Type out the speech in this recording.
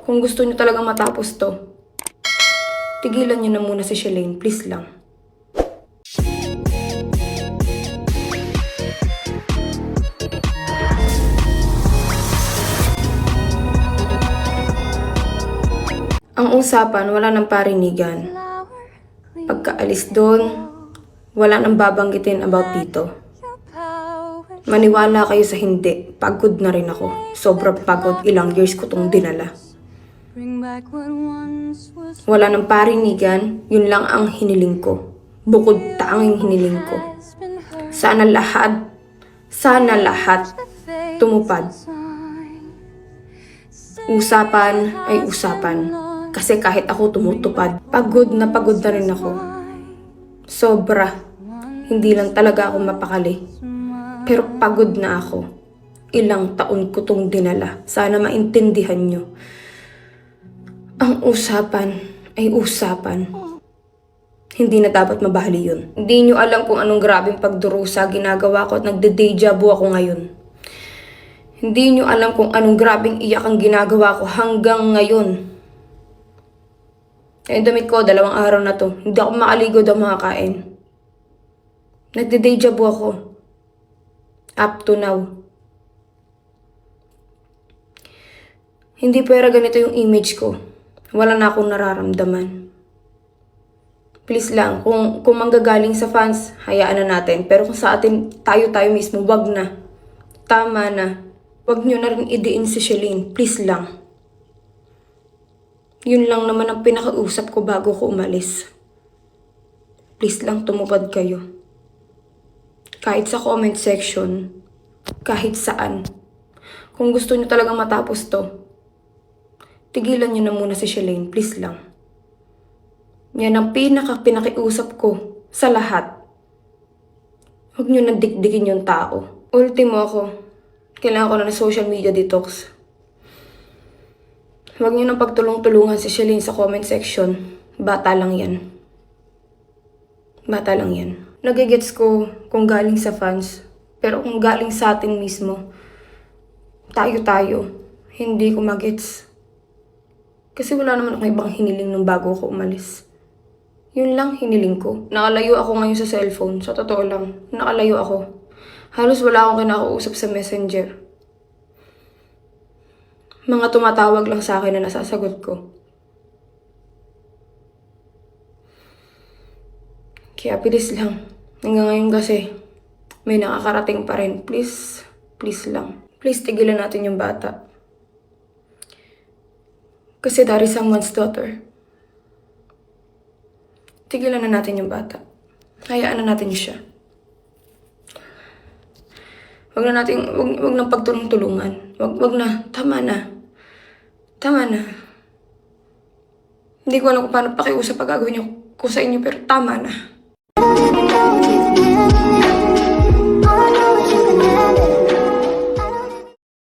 Kung gusto niyo talagang matapos to, tigilan niyo na muna si Shalane, please lang. Ang usapan, wala nang parinigan. Pagkaalis doon, wala nang babanggitin about dito. Maniwala kayo sa hindi, pagod na rin ako. Sobrang pagod, ilang years ko tong dinala. Wala nang parinigan, yun lang ang hiniling ko. Bukod tanging hiniling ko. Sana lahat tumupad. Usapan ay usapan. Kasi kahit ako tumutupad, pagod na rin ako. Sobra. Hindi lang talaga ako mapakali. Pero pagod na ako. Ilang taon ko tong dinala. Sana maintindihan nyo. Ang usapan ay usapan. Hindi na dapat mabahali yun. Hindi nyo alam kung anong grabing pagdurusa ginagawa ko at nagde-deja vu ako ngayon. Hindi nyo alam kung anong grabing iyak ang ginagawa ko hanggang ngayon. Yung damit ko, 2 araw na to. Hindi ako makaligo daw makakain. Nagde-deja vu ako. Up to now. Hindi pwera ganito yung image ko. Wala na akong nararamdaman. Please lang, kung manggagaling sa fans, hayaan na natin. Pero kung sa atin, tayo mismo, wag na. Tama na. Wag nyo na rin idiin si Shalane. Please lang. Yun lang naman ang pinakausap ko bago ko umalis. Please lang tumupad kayo. Kahit sa comment section, kahit saan. Kung gusto nyo talagang matapos to, tigilan nyo na muna si Shalane, please lang. Yan ang pinakiusap ko sa lahat. Huwag nyo nang dikdikin yung tao. Ultimo ako, kailangan ko na ng social media detox. Huwag nyo nang pagtulong-tulungan si Shalane sa comment section. Bata lang yan. Bata lang yan. Nagigets ko kung galing sa fans. Pero kung galing sa atin mismo, tayo, hindi ko magets. Kasi wala naman akong ibang hiniling nung bago ako umalis. Yun lang hiniling ko. Nakalayo ako ngayon sa cellphone. Sa totoo lang, nakalayo ako. Halos wala akong kinakausap sa messenger. Mga tumatawag lang sa akin na nasasagot ko. Kaya please lang. Hanggang ngayon kasi, may nakakarating pa rin. Please lang. Please tigilan natin yung bata. Kasi that is someone's daughter. Tigilan na natin yung bata. Hayaan na natin siya. Wag nang pagtulong-tulungan. Wag na. Tama na. Hindi ko alam kung paano pakiusap pag gagawin niyo ko sa inyo, pero tama na.